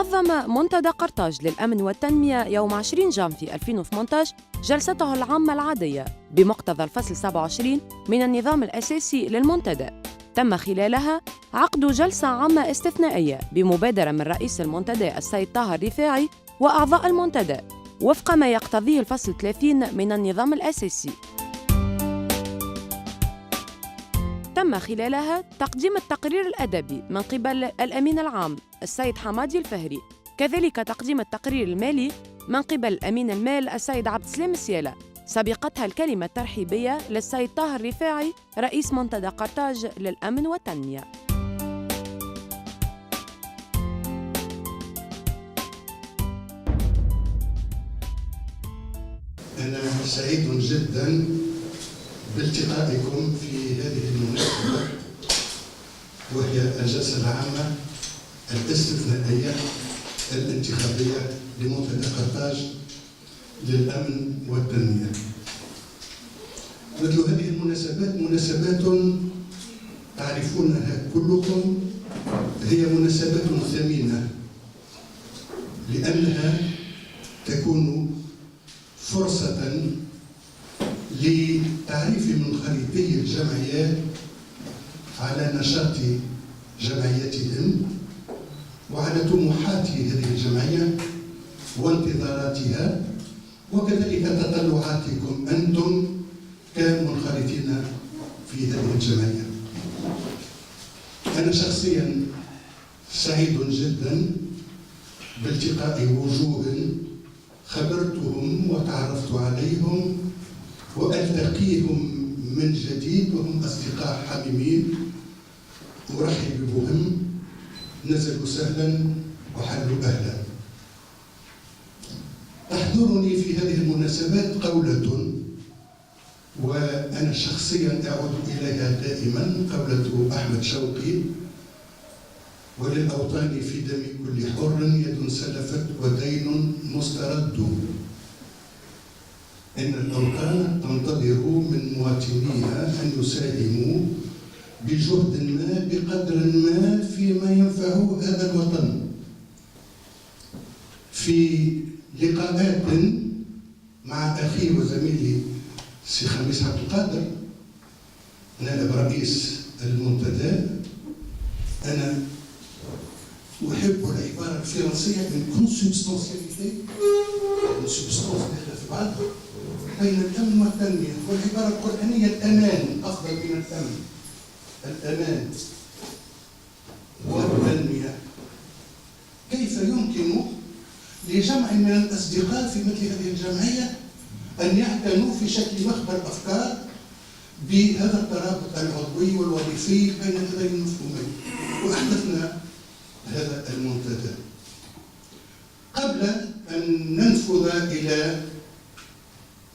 نظم منتدى قرطاج للأمن والتنمية يوم 20 جانفي 2018 جلسته العامة العادية بمقتضى الفصل 27 من النظام الأساسي للمنتدى. تم خلالها عقد جلسة عامة استثنائية بمبادرة من رئيس المنتدى السيد طاهر رفاعي وأعضاء المنتدى وفق ما يقتضيه الفصل 30 من النظام الأساسي. تم خلالها تقديم التقرير الأدبي من قبل الأمين العام السيد حمادي الفهري، كذلك تقديم التقرير المالي من قبل أمين المال السيد عبد السلام السيالة، سبقتها الكلمة الترحيبية للسيد طاهر رفاعي رئيس منتدى قرطاج للأمن والتنمية. أنا سعيد جداً بالتقائكم في هذه المناسبة، وهي الجلسة العامة الاستثنائية الانتخابية لمنتدى قرطاج للأمن والتنمية. مثل هذه المناسبات مناسبات تعرفونها كلكم، هي مناسبات ثمينة لأنها تكون فرصة لتعريف منخرطي الجمعيات على نشاط جمعيتهم وعلى طموحات هذه الجمعية وانتظاراتها، وكذلك تطلعاتكم أنتم كمنخرطين في هذه الجمعية. أنا شخصيا سعيد جدا بالتقاء وجوه خبرتهم وتعرفت عليهم وألتقيهم من جديد وهم أصدقاء حميمين. أرحب بهم، نزلوا سهلا وحلوا أهلا. تحضرني في هذه المناسبات قولة، وأنا شخصيا أعود إليها دائما، قولة أحمد شوقي: وللأوطان في دم كل حر يد سلفت ودين مسترد. إن الأوطان تنتظر من مواطنيها أن يساهموا بجهد ما بقدر ما فيما ينفع هذا الوطن. في لقاءات مع أخي وزميلي سي خميس عبد القادر نائب رئيس المنتدى، أنا أحب العبارة الفرنسية من كونسبستانسياليتي، السبستانس داخل في بعض، بين الأمن والتنمية، والعبارة القرآنية الأمان أفضل من الأمن. الأمان والتنمية. كيف يمكن لجمع من الأصدقاء في مثل هذه الجمعية أن يعتنوا في شكل مخبر أفكار بهذا الترابط العضوي والوظيفي بين هذين المفهومين؟ وأحدثنا هذا المنتدى. قبل أن ننفذ إلى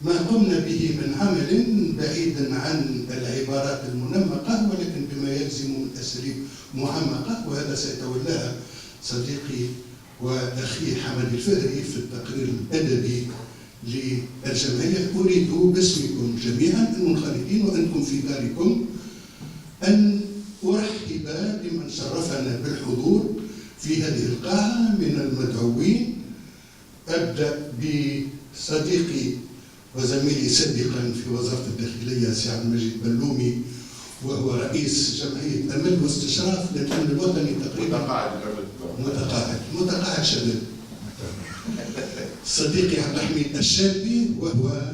ما قمنا به من عمل بعيدا عن العبارات المنمقة ولكن بما يلزم من أساليب معمقة، وهذا سيتولاها صديقي وأخي حمد الفهري في التقرير الأدبي للجمعية، أريد باسمكم جميعا المنخرطين وأنتم في داركم أن أرحب بمن شرفنا بالحضور في هذه القاعة من المدعوين. أبدأ بصديقي وزميلي سابقا في وزارة الداخلية سي عبد المجيد بلومي، وهو رئيس جمعية أمل واستشراف للأمن الوطني تقريبا متقاعد شباب. صديقي عبد الحميد الشابي، وهو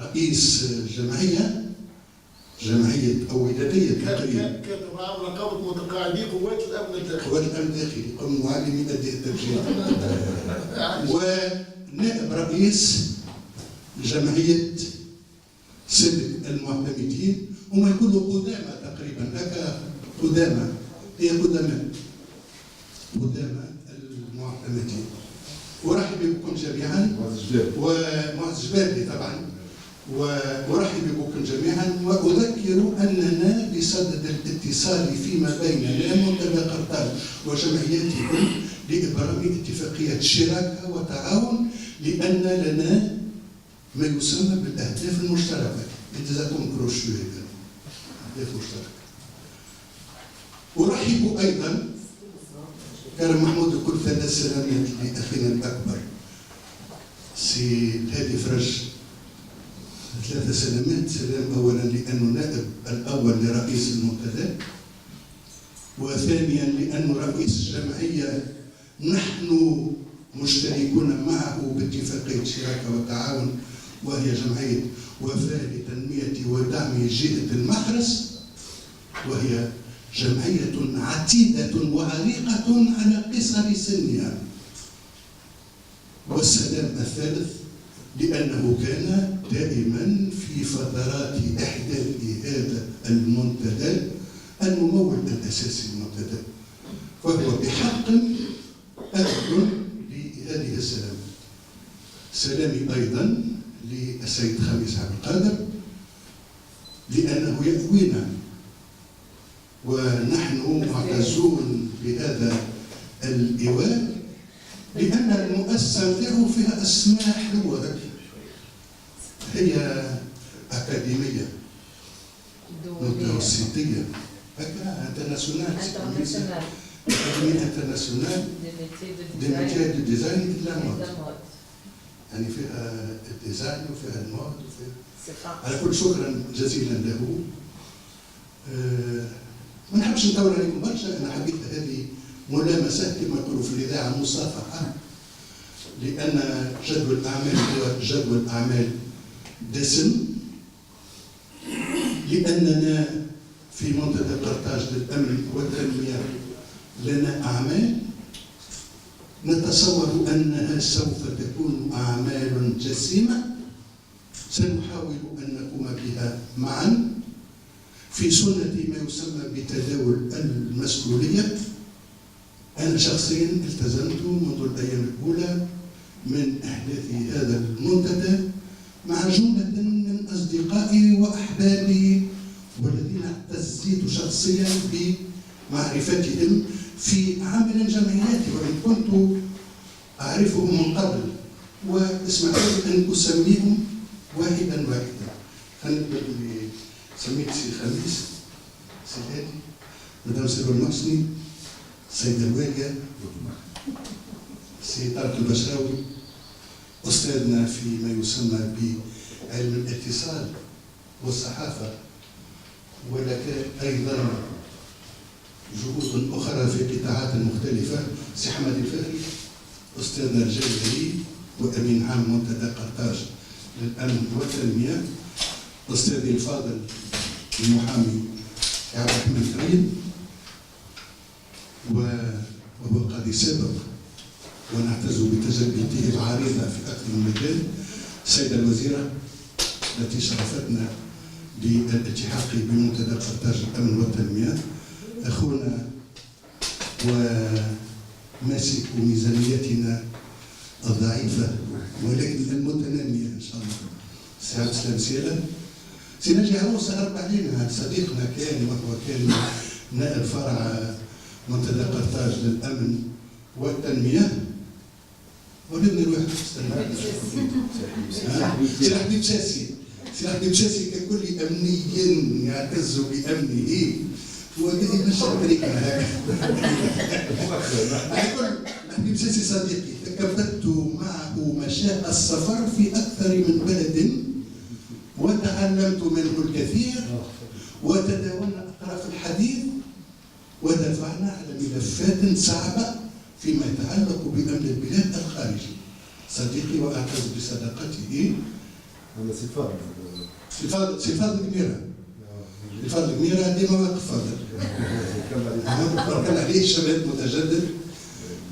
رئيس جمعية أو ودادية تقريبا كان معهم رقابة متقاعدي قوات الأمن الداخلي. قوات الأمن الداخلي، قم معلمي أداء التبجيل. ونائب رئيس جمعية صدق المعتمدين، هم يكونوا قدامى تقريبا، هكا قدامى، هي قدامى المعتمدين. أرحب بكم جميعا، ومعز جبالي طبعا، وأرحب بكم جميعا، وأذكر أننا بصدد الاتصال فيما بيننا منتدى قرطاج وجمعياتكم لإبرام اتفاقية شراكة وتعاون، لأن لنا ما يسمى بالأهداف المشتركة. إنتزاكم كروشو أهداف مشتركة. أرحب أيضا كرم محمود يقول 3 سلامات لأخينا الأكبر سي الهادي فرج. 3 سلامات. سلام أولا لأنه نائب الأول لرئيس المنتدى، وثانيا لأنه رئيس الجمعية نحن مشتركون معه باتفاقية شراكة وتعاون، وهي جمعية وفاء لتنمية ودعم جهة المحرس، وهي جمعية عتيدة وعريقة على قصر سنها. والسلام الثالث لأنه كان دائما في فترات إحداث هذا المنتدى الممول الأساسي للمنتدى، فهو بحق أهل لهذه السلامة. سلامي أيضا للسيد خميس عبد القادر لأنه يأوينا، ونحن معتزون بهذا الإيواء لأن المؤسسة نتاعو فيها أسماء حلوة، هي أكاديمية متوسطية هكا انترناسيونال، أكاديمية انترناسيونال دي ميتير دو ديزاين دو لا مود، يعني فيها الديزاين وفيها المود وفيها على كل. شكرا جزيلا له. ما نحبش نطول عليكم برشا، انا حبيت هذه ملامسات كما يقولوا في الاذاعه مصافحه، لان جدول الاعمال هو جدول اعمال دسم، لاننا في منطقه قرطاج للامن والتنميه لنا اعمال نتصور انها سوف تكون اعمال جسيمه سنحاول ان نقوم بها معا في سنة ما يسمى بتداول المسؤولية. أنا شخصيا التزمت منذ الأيام الأولى من إحداث هذا المنتدى مع جملة من أصدقائي وأحبابي والذين اعتزيت شخصيا بمعرفتهم في عمل جمعياتي وإن كنت أعرفهم من قبل، واسمحوا لي أن أسميهم واحدا واحدا. خلينا نبدأ سميت سي خميس، سي هادي، مدام سيرو المحسني، السيدة الواقع، سي طارق البشراوي، أستاذنا فيما يسمى بعلم الاتصال والصحافة، ولك أيضا جهود أخرى في قطاعات مختلفة، سي حمد الفهري، أستاذنا الجزائري وأمين عام منتدى قرطاج للأمن والتنمية، أستاذي الفاضل المحامي عبد الرحمن كريم، وهو قاضي سابق ونعتز بتجربته العريضة في أكثر من مكان. السيدة الوزيرة التي شرفتنا بالالتحاق بمنتدى قرطاج الأمن والتنمية، أخونا وماسك ميزانيتنا الضعيفة ولكن المتنامية إن شاء الله، سي عبد السلام سيالة. سي ناجي عروس هرب علينا، صديقنا كان وهو كان نائب فرع منتدى قرطاج للأمن والتنمية. ولدني الواحد سي حبيب ساسي، سي حبيب ساسي ككل أمني يعتز بأمنه وبدي نشر بريكا هكا. على كل حبيب ساسي صديقي، تكبدت معه مشاق السفر في أكثر من بلد وتعلمت منه الكثير، وتداولنا أطراف الحديث ودفعنا على ملفات صعبة فيما يتعلق بأمن البلاد الخارجي. صديقي وأعتز بصداقته. هذا صفات كبيرة. صفات كبيرة دي مواقف فاضل. كان عليه شباب متجدد،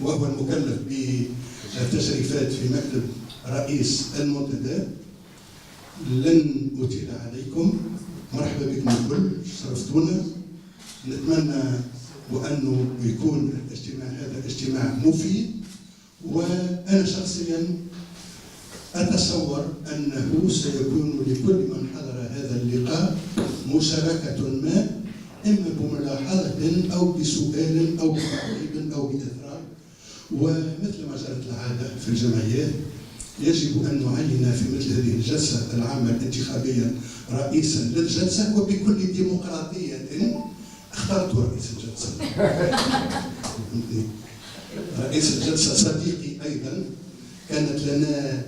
وهو المكلف بالتشريفات في مكتب رئيس المنتدى. لن أطيل عليكم، مرحبا بكم الكل، شرفتونا. نتمنى وأنه يكون الاجتماع هذا اجتماع مفيد، وأنا شخصيا أتصور أنه سيكون لكل من حضر هذا اللقاء مشاركة ما، إما بملاحظة أو بسؤال أو بتعقيب أو بإثراء. ومثل ما جرت العادة في الجمعيات يجب أن نعين في مثل هذه الجلسة العامة الانتخابية رئيسا للجلسة، وبكل ديمقراطية اخترت رئيس الجلسة. رئيس الجلسة صديقي أيضا، كانت لنا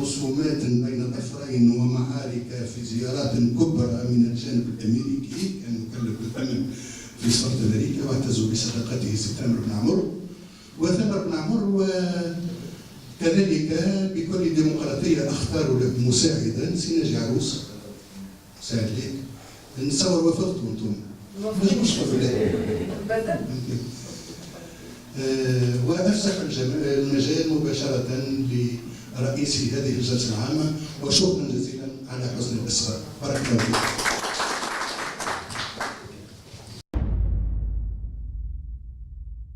خصومات بين الطرفين ومعارك في زيارات كبرى من الجانب الأمريكي، كان مكلف بالأمن في سفارة أمريكا، واعتز بصداقته سي تامر بن عمرو. وثامر بن عمرو كذلك بكل ديمقراطية اختاروا له مساعدا سي ناجي عروس، مساعد ليك. نتصور وافقتوا انتم؟ مش وأفسح المجال مباشرة لرئيس هذه الجلسة العامة، وشكرا جزيلا على حسن الإصرار. بارك الله فيك.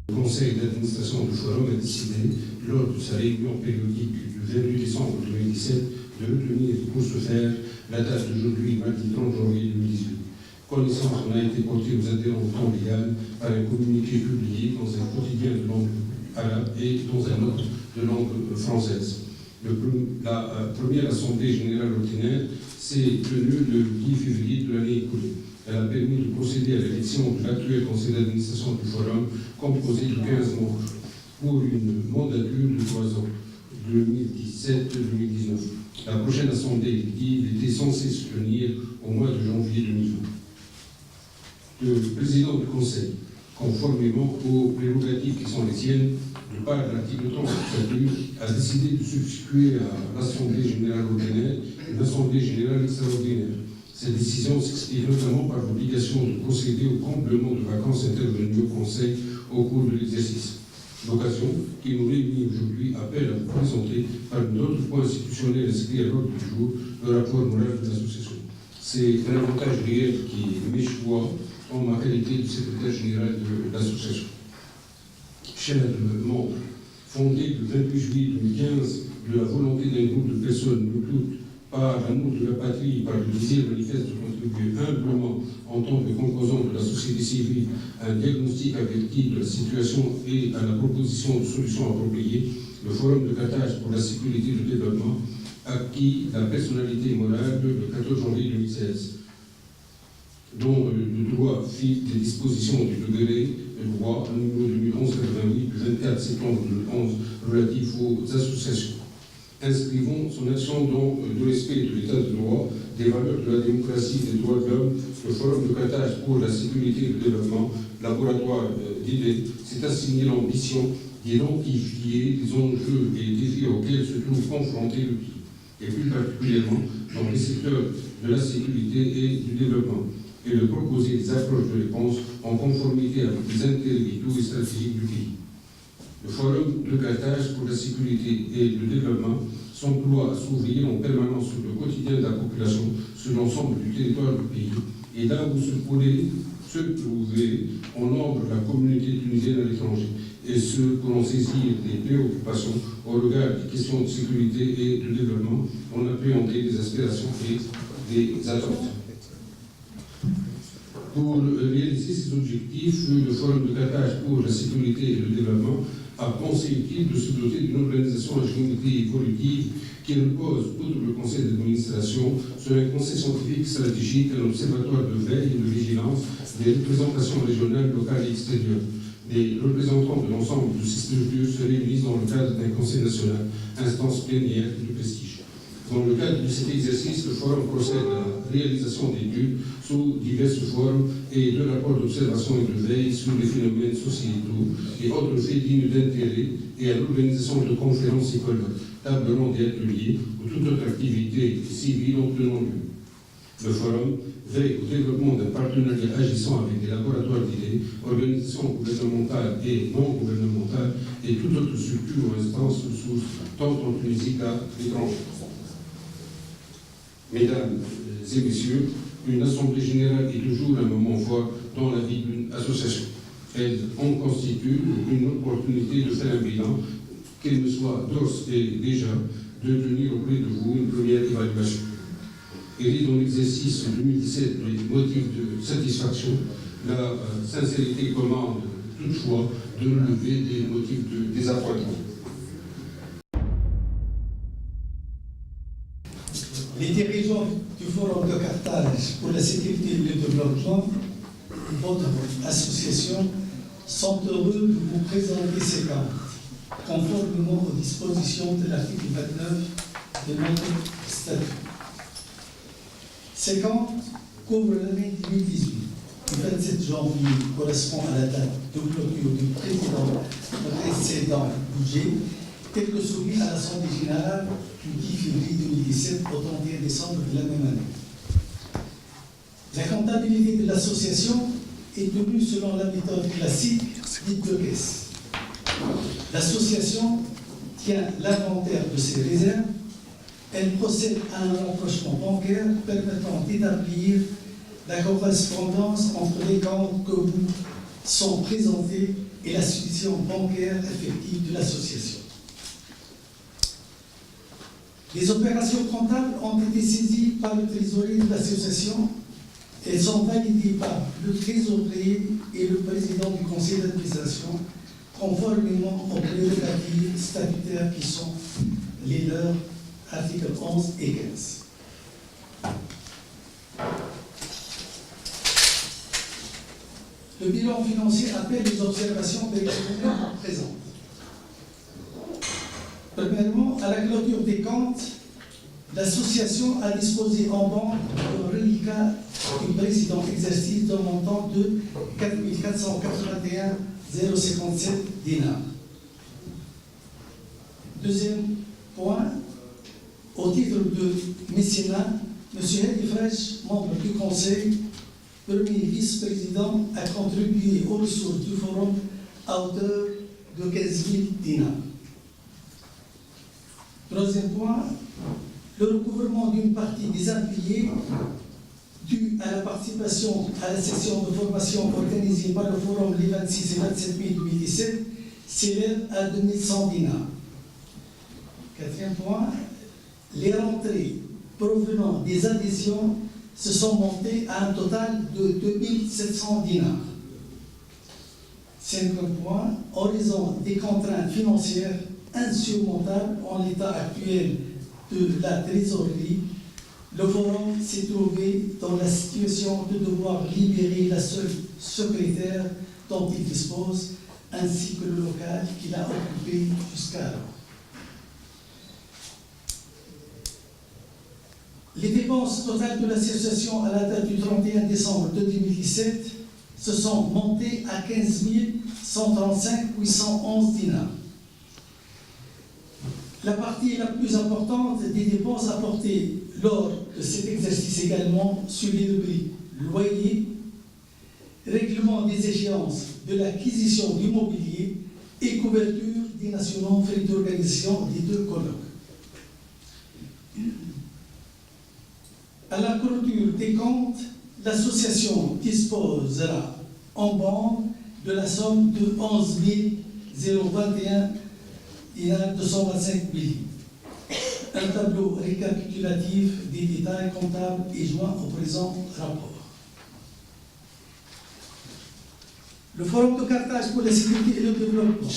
Le conseil d'administration du Forum a décidé, lors de sa réunion périodique du 28 décembre 2017, de retenir pour ce faire la date d'aujourd'hui, mardi 30 janvier 2018. Connaissance en a été portée aux adhérents au temps légal par un communiqué publié dans un quotidien de langue arabe et dans un autre de langue française. La première assemblée générale ordinaire s'est tenue le 10 février de l'année écoulée. Elle a permis de procéder à l'élection de l'actuel conseil d'administration du Forum, composé de 15 membres, pour une mandature de 3 ans, 2017-2019. La prochaine assemblée élective était censée se tenir au mois de janvier 2020. Le président du Conseil, conformément aux prérogatives qui sont les siennes, de par l'article 30 du statut, a décidé de substituer à l'Assemblée générale ordinaire une Assemblée générale extraordinaire. Cette décision s'explique notamment par l'obligation de procéder au comblement de vacances intervenues au Conseil au cours de l'exercice. L'occasion qui nous réunit aujourd'hui appelle à vous présenter parmi d'autres points institutionnels inscrits à l'ordre du jour le rapport moral de l'association. C'est un avantage réel qui m'échoit en ma qualité de secrétaire général de l'association. Chers membres, fondée le 28 juillet 2015 de la volonté d'un groupe de personnes, nous toutes, par l'amour de la patrie, par le désir manifeste de contribuer humblement en tant que composant de la société civile à un diagnostic averti de la situation et à la proposition de solutions appropriées, le Forum de Carthage pour la sécurité et le développement acquit la personnalité morale le 14 janvier 2016, dont le droit fit des dispositions du degré de loi numéro 2011-88 du 24 septembre 2011 relatif aux associations. Inscrivons son action dans le respect de l'état de droit, des valeurs de la démocratie et des droits de l'homme. Le Forum de Carthage pour la sécurité et le développement, laboratoire d'idées, s'est assigné l'ambition d'identifier les enjeux et les défis auxquels se trouve confronté le pays, et plus particulièrement dans les secteurs de la sécurité et du développement, et de proposer des approches de réponse en conformité avec les intérêts vitaux et stratégiques du pays. Le Forum de Carthage pour la sécurité et le développement s'emploie à s'ouvrir en permanence sur le quotidien de la population sur l'ensemble du territoire du pays, et là où se pourrait se trouver en nombre la communauté tunisienne à l'étranger, et ce pour en saisir des préoccupations au regard des questions de sécurité et de développement, en appréhender des aspirations et des attentes. Pour réaliser ces objectifs, le Forum de Carthage pour la sécurité et le développement a pensé utile de se doter d'une organisation à géométrie évolutive qui repose, outre le conseil d'administration, sur un conseil scientifique stratégique, un observatoire de veille et de vigilance, des représentations régionales, locales et extérieures. Les représentants de l'ensemble de ces structures se réunissent dans le cadre d'un conseil national, instance plénière de prestige. Dans le cadre de cet exercice, le Forum procède à la réalisation d'études sous diverses formes et de rapports d'observation et de veille sur les phénomènes sociétaux et autres faits dignes d'intérêt, et à l'organisation de conférences et colloques, tables rondes et ateliers ou toute autre activité civile en tenant lieu. Le Forum veille au développement d'un partenariat agissant avec des laboratoires d'idées, organisations gouvernementales et non gouvernementales et toute autre structure ou instance ressources, tant en Tunisie qu'à l'étranger. Mesdames et messieurs, une assemblée générale est toujours un moment fort dans la vie d'une association. Elle en constitue une opportunité de faire un bilan, qu'elle me soit d'ores et déjà de tenir auprès de vous une première évaluation. Elle est dans l'exercice 2017 des motifs de satisfaction. La sincérité commande toutefois de relever des motifs de désappointement. Les dirigeants du Forum de Carthage pour la sécurité et le développement, votre association, sont heureux de vous présenter ces comptes, conformément aux dispositions de l'article 29 de notre statut. Ces comptes couvrent l'année 2018. Le 27 janvier correspond à la date de clôture du précédent budget, tel que soumis à l'Assemblée générale du 10 février 2017 au 31 décembre de la même année. La comptabilité de l'association est tenue selon la méthode classique dite de caisse. L'association tient l'inventaire de ses réserves. Elle procède à un rapprochement bancaire permettant d'établir la correspondance entre les comptes que vous sont présentés et la situation bancaire effective de l'association. Les opérations comptables ont été saisies par le trésorier de l'association. Elles sont validées par le trésorier et le président du conseil d'administration, conformément aux prérogatives statutaires qui sont les leurs, articles 11 et 15. Le bilan financier appelle les observations des réunions présentes. Premièrement, à la clôture des comptes, l'association a disposé en banque d'un reliquat du précédent exercice d'un montant de 4 481,057 dinars. Deuxième point, au titre de mécénat, M. Hedi Fresh, membre du Conseil, premier vice-président, a contribué aux ressources du Forum à hauteur de 15 000 dinars. Troisième point, le recouvrement d'une partie des impayés dû à la participation à la session de formation organisée par le Forum les 26 et 27 mai 2017 s'élève à 2100 dinars. Quatrième point, les rentrées provenant des adhésions se sont montées à un total de 2700 dinars. Cinquième point, en raison des contraintes financières insurmontables en l'état actuel de la trésorerie, le Forum s'est trouvé dans la situation de devoir libérer la seule secrétaire dont il dispose, ainsi que le local qu'il a occupé jusqu'alors. Les dépenses totales de l'association à la date du 31 décembre 2017 se sont montées à 15 135,811 dinars. La partie la plus importante des dépenses apportées lors de cet exercice également sur les rubriques loyer, règlement des échéances de l'acquisition du mobilier et couverture des nationaux frais d'organisation des deux colloques. À la clôture des comptes, l'association disposera en banque de la somme de 11 021 225 000. Un tableau récapitulatif des détails comptables est joint au présent rapport. Le Forum de Carthage pour la sécurité et le développement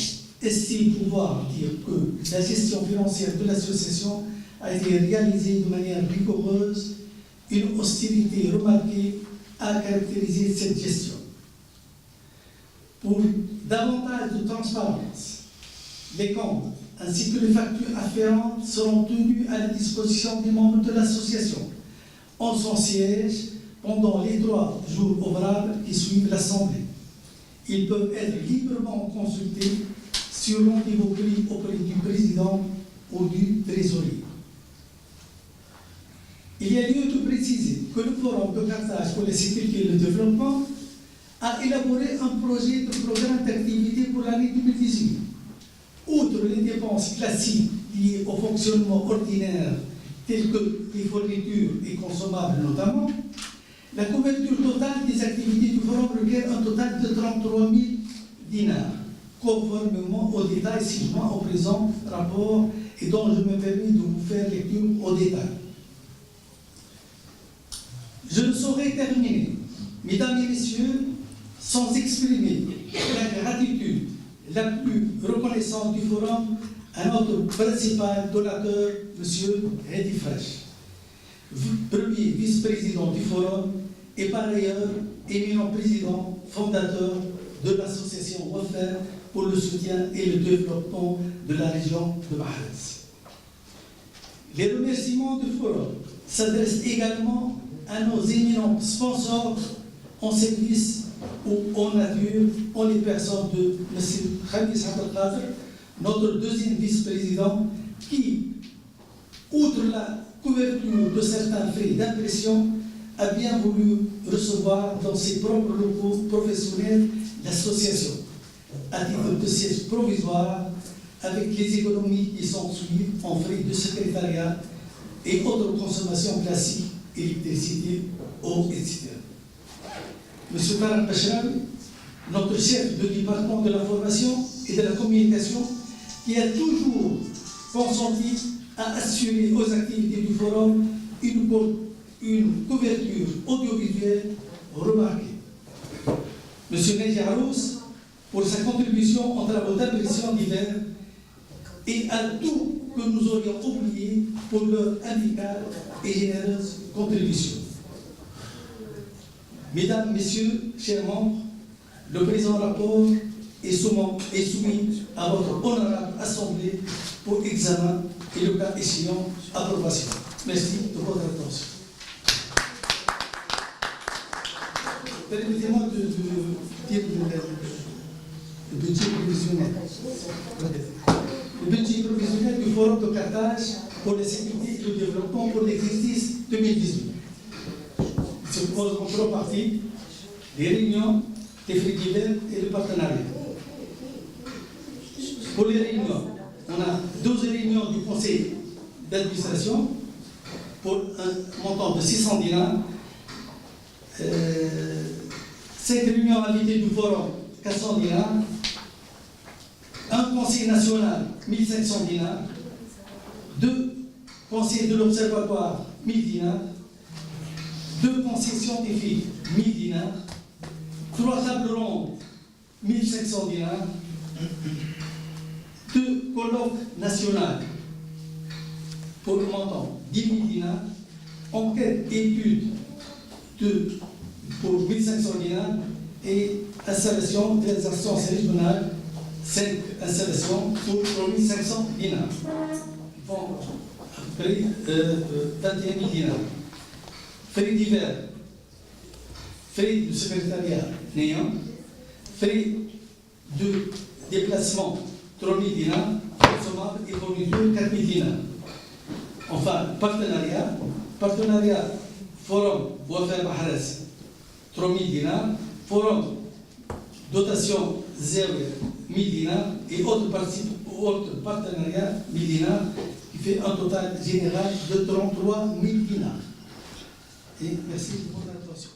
estime pouvoir dire que la gestion financière de l'association a été réalisée de manière rigoureuse. Une austérité remarquée a caractérisé cette gestion. Pour davantage de transparence, les comptes ainsi que les factures afférentes seront tenues à la disposition des membres de l'association en son siège pendant les 3 jours ouvrables qui suivent l'Assemblée. Ils peuvent être librement consultés sur rendez-vous pris auprès du président ou du trésorier. Il y a lieu de préciser que le Forum de Carthage pour la sécurité et le développement a élaboré un projet de programme d'activité pour l'année 2018. Outre les dépenses classiques liées au fonctionnement ordinaire, telles que les fournitures et consommables notamment, la couverture totale des activités du Forum requiert un total de 33 000 dinars, conformément aux détails ci-joints au présent rapport et dont je me permets de vous faire lecture au détail. Je ne saurais terminer, mesdames et messieurs, sans exprimer la gratitude la plus reconnaissante du Forum à notre principal donateur, M. Hedi Fresh, premier vice-président du Forum et par ailleurs éminent président fondateur de l'association Wafer pour le soutien et le développement de la région de Mahrez. Les remerciements du forum s'adressent également à nos éminents sponsors en service ou en nature, en les personnes de M. Khamis Abdelkader, notre deuxième vice-président, qui, outre la couverture de certains frais d'impression, a bien voulu recevoir dans ses propres locaux professionnels l'association, à titre de siège provisoire, avec les économies qui sont suivies en frais de secrétariat et autres consommations classiques, électricité, eau, etc. Monsieur Tarak Bachram, notre chef de département de l'information et de la communication, qui a toujours consenti à assurer aux activités du forum une couverture audiovisuelle remarquée. Monsieur Neji Arous, pour sa contribution en travaux d'impression divers et à tout que nous aurions oublié pour leur amicale et généreuse contribution. Mesdames, Messieurs, chers membres, le présent rapport est soumis à votre honorable Assemblée pour examen et le cas échéant, approbation. Merci de votre attention. Permettez-moi de dire le budget provisionnel. Le budget provisionnel du Forum de Carthage pour la sécurité et le développement pour l'exercice 2018. Il se compose en trois parties, les réunions, les frais divers et le partenariat. Pour les réunions, on a 12 réunions du conseil d'administration pour un montant de 600 dinars, 5 réunions invitées du forum, 400 dinars, un conseil national, 1500 dinars, 2 conseils de l'observatoire, 1000 dinars, 2 conseils scientifiques, 1000 dinars, 3 tables rondes, 1500 dinars, 2 colloques nationaux pour le montant 10 000 dinars, enquête et études pour 1500 dinars et installation des instances régionales, 5 installations pour 3500 dinars. Ils font à peu près 21 000 dinars. Frais divers, frais de secrétariat néant, frais de déplacement 3 000 dinars, consommables et fournitures 4 000 dinars. Enfin, partenariat Forum Wafer Mahrez 3 000 dinars, Forum dotation 0 1000 dinars et autres partenariats 1000 dinars, qui fait un total général de 33 000 dinars. Et merci de votre attention.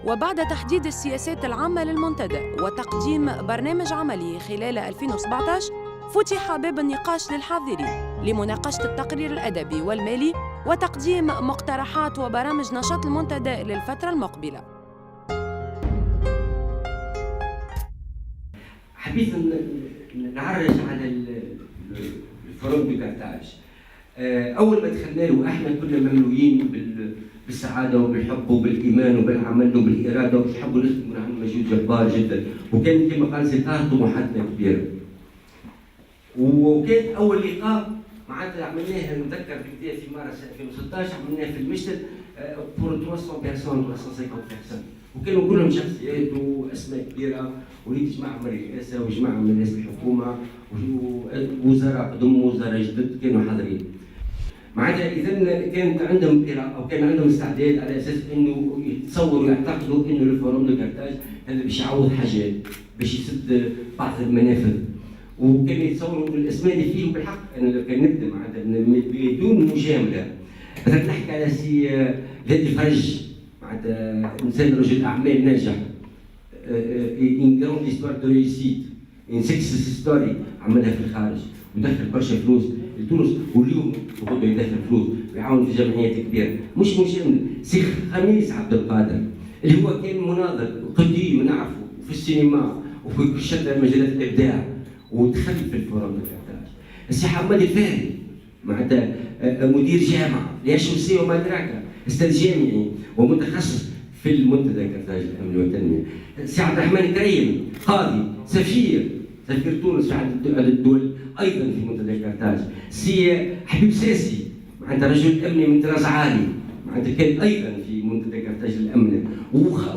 وبعد تحديد السياسات العامة للمنتدى وتقديم برنامج عملي خلال 2017 فتح باب النقاش للحاضرين لمناقشة التقرير الأدبي والمالي وتقديم مقترحات وبرامج نشاط المنتدى للفترة المقبلة. حبيت نعرج على الفوروم دو كارتاج. أول ما دخلنا له احنا كنا مملوئين بالسعادة وبالحب وبالإيمان وبالعمل وبالإرادة ونحبوا نخدموا ونعملوا مجهود جبار جدا، وكان كما قال سيطار طموحاتنا كبيرة. وكان أول لقاء معناتها عملناه نتذكر في بداية في مارس 2016 عملناه في المشتل بور 300 بيرسون 350 بيرسون، وكانوا كلهم شخصيات وأسماء كبيرة، وليد جماعة من الرئاسة وجماعة من الناس الحكومة ووزراء قدم وزراء جدد كانوا حاضرين. معناتها إذا كانت عندهم قراءة أو كان عندهم استعداد على أساس إنه يتصوروا ويعتقدوا إنه الفوروم دو كارتاج هذا باش يعوض حاجات، باش يسد بعض المنافذ، وكان يتصوروا إنه الأسماء اللي فيه بالحق أنا لو كان نبدا معناتها بدون مجاملة. مثلا نحكي على سي هادي فرج معناتها إنسان رجل أعمال ناجح، إن جراند إستوار دو ريسيت، إن سكسس ستوري عملها في الخارج ودخل برشا فلوس لتونس، واليوم بقدر يدخل فلوس ويعاون في جمعيات كبيره، مش سي خميس عبد القادر اللي هو كان مناضل قديم نعرفه في السينما وفي شتى مجالات الابداع ودخل في الفوروم دو كارتاج. السي حماد الفاري معناتها مدير جامعه الHEC وما أدراك، أستاذ جامعي ومتخصص في المنتدى قرطاج للأمن والتنمية. سي عبد الرحمن كريم قاضي، سفير تونس في عدد الدول أيضا في منتدى قرطاج. سي حبيب ساسي معناتها رجل أمني من طراز عالي، معناتها كان أيضا في منتدى قرطاج للأمن،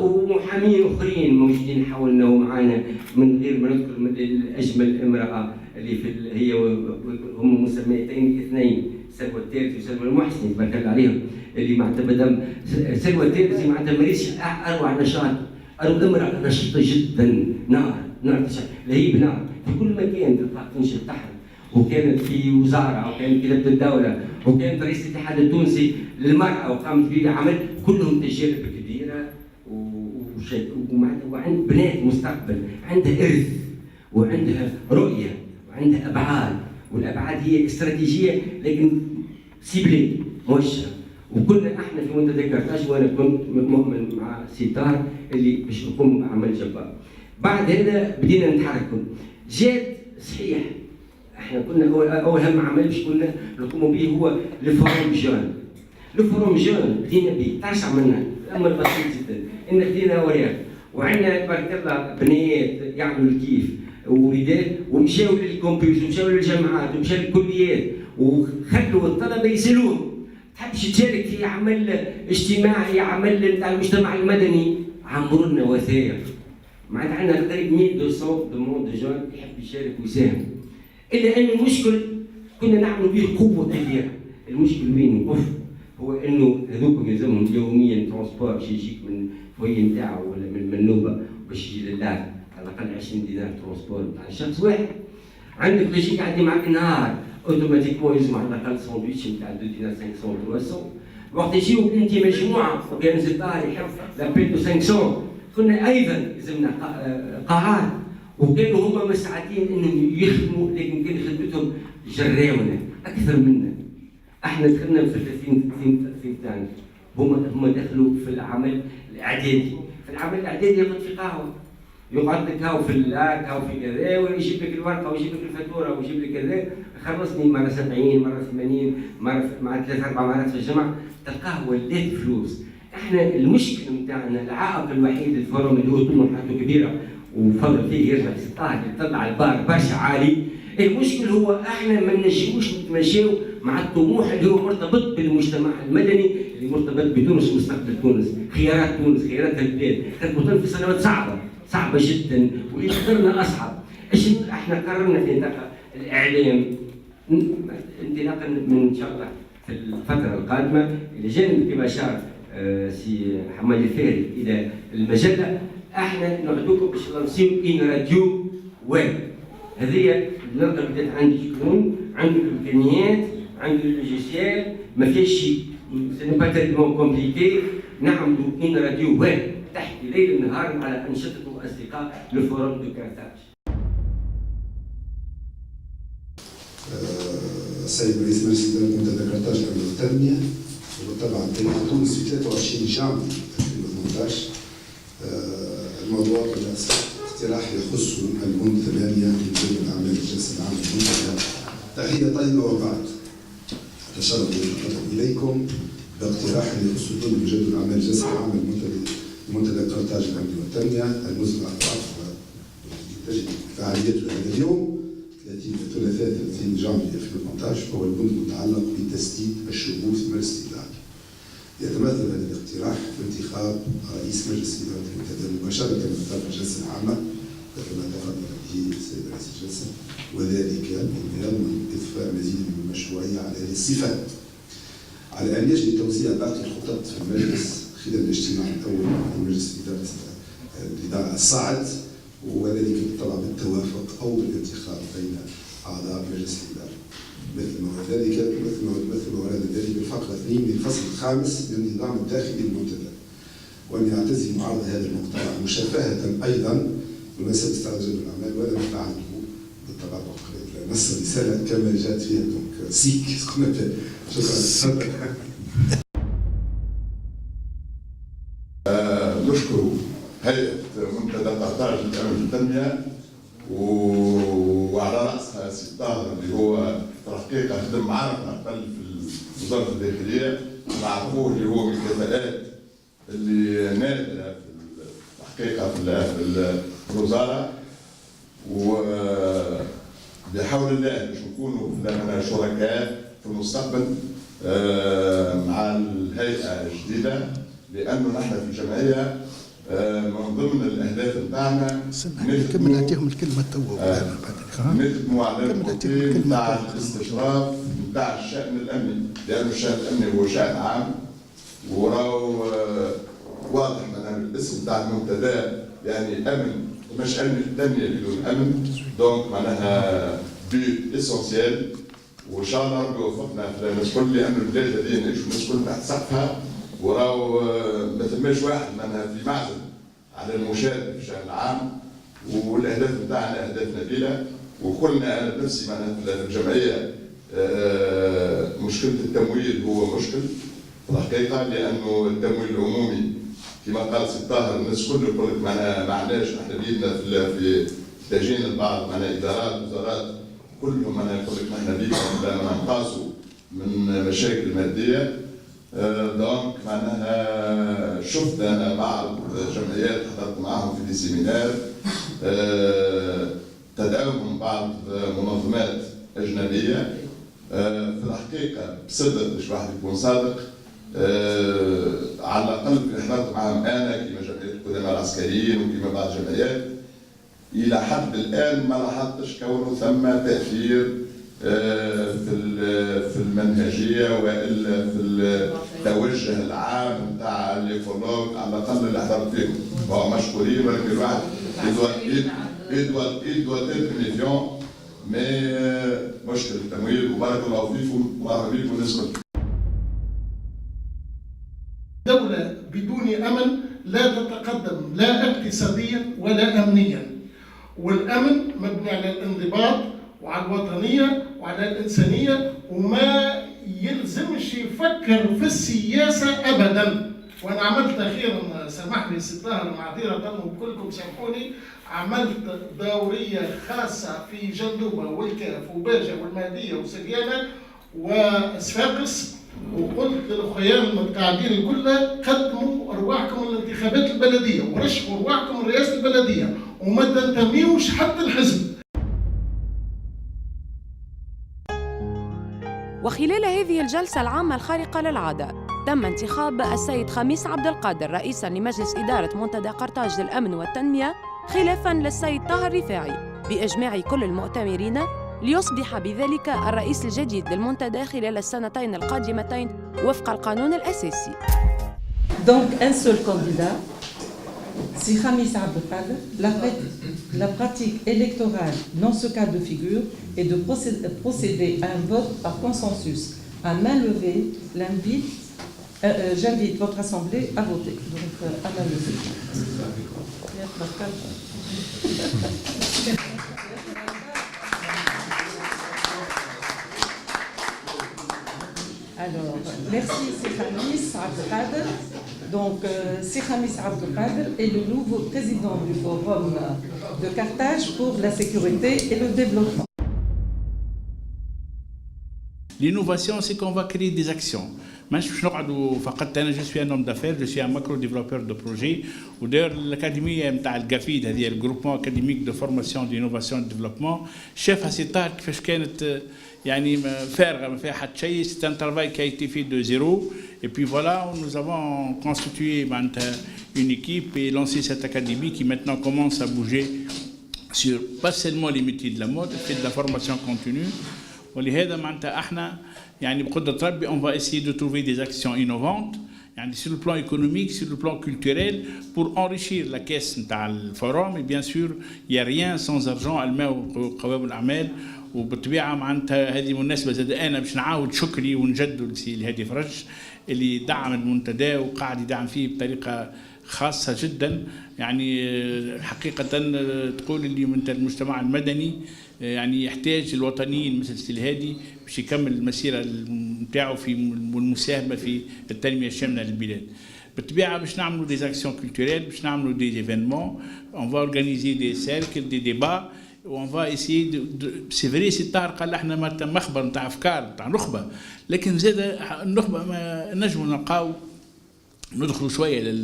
ومحامين أخرين موجودين حولنا ومعانا، من غير ما نذكر أجمل امرأة اللي في هي هم مسميتين اثنين، سلوى التاريثي وسلوى المحسني تبارك الله عليهم، اللي معناتها مدام سلوى التاريثي معناتها مارسش اروع نشاط، امراه نشيطه جدا، نار تشعل لهيب نار في كل مكان تلقى تنشر تحت، وكانت في وزاره وكانت كتابه الدوله وكانت رئيس الاتحاد التونسي للمراه وقامت بعمل، كلهم تجارب كبيره وعند بنات مستقبل، عندها ارث وعندها رؤيه وعندها ابعاد، والابعاد هي استراتيجيه لكن سيبلي موجهه. وكنا احنا في منتدى قرطاج وانا كنت مؤمن مع سيطار اللي باش نقوم بعمل جبار. بعد هذا بدينا نتحركوا، جات صحيح احنا كنا اول هم عمل باش كنا نقوموا به هو الفوروم جون. الفوروم جون بدينا به تعرفش عملنا الامر بسيط جدا، ان خدينا اوراق وعندنا تبارك الله بنات يعملوا الكيف ووليدات، ومشاو للكمبيوتر ومشاو للجامعات ومشاو للكليات وخلوا الطلبه يسالوهم تحبش تشارك في عمل اجتماعي، عمل نتاع المجتمع المدني، عمروا لنا وثائق. معناتها عندنا قريب 1200 دوموند دو جون يحب يشارك ويساهم. الا ان المشكل كنا نعملوا به قوه كبيره، المشكل وين وقف؟ هو انه هذوك يلزمهم يوميا ترونسبور باش يجيك من فوي نتاعو ولا من المنوبه باش يجي لله، على الاقل 20 دينار ترونسبور نتاع شخص واحد. عندك باش يجيك يعدي معك نهار اوتوماتيكمون يلزم على الاقل ساندويتش نتاع 2 دينار 500 300. وقت يجيوك انت مجموعه وكان زيطار يحب لابيل 500، كنا ايضا يلزمنا قاعات، وكانوا هما مساعدين انهم يخدموا، لكن كان خدمتهم جراونا اكثر منا. احنا دخلنا في 30 ثانيه، هما دخلوا في العمل الاعدادي. في العمل الاعدادي يقعد في قهوه، يقعد لك هاو في اللاك هاو في كذا، ويجيب لك الورقه ويجيب لك الفاتوره ويجيب لك كذا، خلصني مره 70 مره 80 مره مع 3 4 مرات في الجمعه، تلقاه ولات فلوس. احنا المشكل نتاعنا العائق الوحيد الفورم اللي هو طموحاته كبيره وفضل فيه يرجع 16 يطلع البار برشا عالي، المشكل هو احنا ما نجموش نتماشاو مع الطموح اللي هو مرتبط بالمجتمع المدني، اللي مرتبط بتونس ومستقبل تونس، خيارات تونس، خيارات البلاد، كانت في سنوات صعبه جدا، واللي قدرنا اصعب. ايش احنا قررنا في نطاق الاعلام انطلاقا من ان شاء الله في الفتره القادمه الى جانب كما اشار سي حماد الفاري الى المجله، احنا نعطوكم باش نصير ان راديو ويب. هذه النقطه بدات عندي شكون عنده الامكانيات، عنده اللوجيسيال، ما فيش شيء سي با تريمون كومبليكي، نعملوا ان راديو ويب تحكي ليل نهار على انشطه واصدقاء لفورم دو قرطاج. السيد رئيس مجلس إدارة منتدى قرطاج للأمن والتنمية، وبالطبع تاريخ تونس في 23 جانفي 2018. الموضوع اقتراح يخص البند 8 من جدول أعمال الجلسة العامة للمنتدى. تحية طيبة وبعد. أتشرف بالخطاب إليكم باقتراح يخص البند من جدول أعمال الجلسة العامة للمنتدى قرطاج للأمن والتنمية المزمع الأطراف تجد فعاليته هذا اليوم ثلاثاء 30 جانفي 2018، وهو البند المتعلق بتسديد الشهور في مجلس الإدارة. يتمثل هذا الاقتراح في انتخاب رئيس مجلس إدارة المنتدى مباشرة من طرف الجلسة العامة كما تفضل به السيد رئيس الجلسة، وذلك بما يضمن إضفاء مزيد من المشروعية على هذه الصفات. على أن يجري توزيع باقي الخطط في المجلس خلال الاجتماع الأول من مجلس الإدارة الصاعد، وذلك بالطبع بالتوافق أو بالانتخاب بين أعضاء مجلس الإدارة، مثل ما ورد ذلك بالفقرة 2 من الفصل الخامس من النظام الداخلي للمنتدى. وأن يعتزم معارضة هذا المقترح مشافهة أيضا بمناسبة استعراض جدول الأعمال، ولا نفعله بالتطابق نص الرسالة كما جاءت فيها دونك سيك. شكرا. نشكر هيئة منتدى قرطاج للأمن والتنمية وعلى رأسها سي طاهر اللي هو في الحقيقة خدم معنا قبل في وزارة الداخلية نعرفوه اللي هو من الكفاءات اللي نادرة في الحقيقة في الوزارة، وبحول الله باش نكونوا شركاء في المستقبل مع الهيئة الجديدة، لأنه نحن في الجمعية من ضمن الأهداف بتاعنا كمل أعطيهم الكلمة نخدموا على الكوتي بتاع الاستشراف بتاع الشأن الأمني، لأنه الشأن الأمني هو شأن عام، وراو واضح معناها الاسم بتاع المنتدى يعني أمن، مش أمن تنمية بدون أمن، دونك معناها بي اسونسيال، وإن شاء الله ربي يوفقنا في الناس الكل، لأنه البلاد هذه نعيشوا الناس الكل تحت سقفها، وراو ما ثماش واحد معناها في معزل على المشاركة في الشأن العام، والأهداف بتاعنا أهداف نبيلة، وكلنا أنا بنفسي معناها في الجمعية مشكلة التمويل هو مشكل في الحقيقة، لأنه التمويل العمومي كما قال سي طاهر الناس كل يقول لك معناها ما عندناش احنا بيدنا في تاجين البعض معناها إدارات وزارات كلهم معناها يقول لك احنا بيدنا نقاسوا من مشاكل مادية. دونك معناها شفت انا بعض جمعيات حضرت معاهم في دي سيمينار تدعوهم بعض منظمات اجنبيه، في الحقيقه بصدق باش واحد يكون صادق، على الاقل اللي حضرت معاهم انا كما جمعيه القدماء العسكريين وكما بعض الجمعيات، الى حد الان ما لاحظتش كونه ثم تاثير في المنهجيه والا في التوجه العام نتاع ليكولوج، على الاقل اللي حضرت فيهم وهو مشكورين، ولكن الواحد يدوى تيت مليون مي مشكل التمويل. وبارك الله فيكم ومرحبا بكم نسكن. دولة بدون أمن لا تتقدم لا اقتصاديا ولا أمنيا، والأمن مبني على الانضباط وعلى الوطنية وعلى الإنسانية، وما يلزمش يفكر في السياسة أبدا. وأنا عملت أخيرا سامحني سي طاهر معذرة وكلكم سامحوني، عملت دورية خاصة في جندوبة والكاف وباجة والمهدية وسقيانة وصفاقس، وقلت للخيام المتقاعدين الكل قدموا أرواحكم للانتخابات البلدية ورشحوا أرواحكم لرئاسة البلدية وما تنتميوش حتى الحزب. وخلال هذه الجلسة العامة الخارقة للعادة تم انتخاب السيد خميس عبد القادر رئيساً لمجلس إدارة منتدى قرطاج للأمن والتنمية، خلافاً للسيد طاهر رفاعي بإجماع كل المؤتمرين، ليصبح بذلك الرئيس الجديد للمنتدى خلال السنتين القادمتين وفق القانون الأساسي. Donc un seul candidat, c'est Khamis Abdel Qader. La pratique électorale dans ce cas de figure est de procéder à un vote par consensus. À main levée, j'invite votre assemblée à voter. Donc à main levée. Alors, merci Sir Khamis Abdel Qader. Donc, Sir Khamis Abdel Qader est le nouveau président du Forum de Carthage pour la sécurité et le développement. L'innovation, c'est qu'on va créer des actions. Je suis un homme d'affaires, je suis un macro-développeur de projets. D'ailleurs, l'académie GAFID, c'est-à-dire le groupement académique de formation, d'innovation et de développement, chef à cette tâche, c'est un travail qui a été fait de zéro. Et puis voilà, nous avons constitué une équipe et lancé cette académie qui maintenant commence à bouger sur pas seulement les métiers de la mode, mais de la formation continue. ولهذا معناتها احنا يعني بقدرة ربي on va essayer de trouver des actions innovantes يعني sur le plan économique, sur le plan culturel pour enrichir la caisse نتاع الفورم. et bien sûr il y a rien sans argent. الماء وقوام الأعمال. وبالطبيعة معناتها هذه مناسبة زاد أنا باش نعاود شكري ونجدد لسي الهادي فرج اللي دعم المنتدى وقاعد يدعم فيه بطريقة خاصة جدا. يعني حقيقة تقول اللي من المجتمع المدني يعني يحتاج الوطنيين مثل سي الهادي باش يكمل المسيرة نتاعو في المساهمة في التنمية الشاملة للبلاد. بالطبيعة باش نعملوا des actions culturelles, باش نعملوا des événements, on va organiser des cercles, des débats. وون فا اسيي سي فري سي طاهر قال احنا مخبر نتاع افكار نتاع نخبه، لكن زاد النخبه ما نجموا نلقاو ندخلوا شويه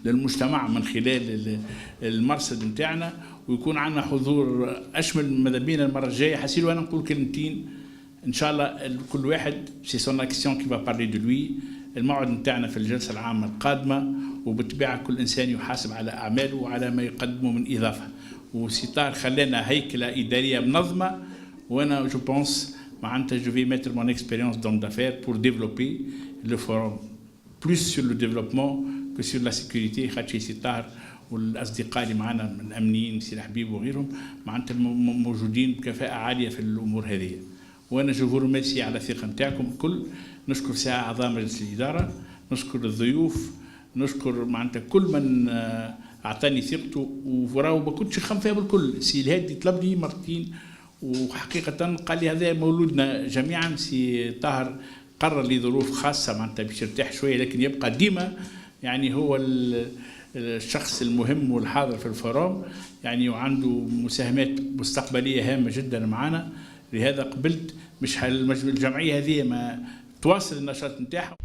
للمجتمع من خلال المرصد نتاعنا، ويكون عندنا حضور اشمل. ماذا بينا المره الجايه حسيلوا انا نقول كلمتين ان شاء الله كل واحد سي سون اكسيون كي با بارلي دو لوي. الموعد نتاعنا في الجلسه العامه القادمه، وبالطبيعه كل انسان يحاسب على اعماله وعلى ما يقدمه من اضافه. وسيطار خلانا هيكله اداريه منظمه، وانا جو بونس معناتها جو في ميتر مون اكسبيريونس دون دافير بور ديفلوبي لو فورم بلوس سور لو ديفلوبمون كو سور لا سيكوريتي. خاطر سيطار والاصدقاء اللي معنا من الامنيين سي حبيب وغيرهم معناتها موجودين بكفاءه عاليه في الامور هذه. وانا جو فو ريميرسي على الثقه نتاعكم الكل. نشكر ساعه اعضاء مجلس الاداره، نشكر الضيوف، نشكر معناتها كل من اعطاني ثقته، وراهو ما كنتش نخم فيها بالكل. سي الهادي طلبني مرتين وحقيقه قال لي هذا مولودنا جميعا. سي طاهر قرر لي ظروف خاصه معناتها باش يرتاح شويه، لكن يبقى ديما يعني هو الشخص المهم والحاضر في الفورم يعني، وعنده مساهمات مستقبليه هامه جدا معنا. لهذا قبلت مش الجمعيه هذه ما تواصل النشاط نتاعها.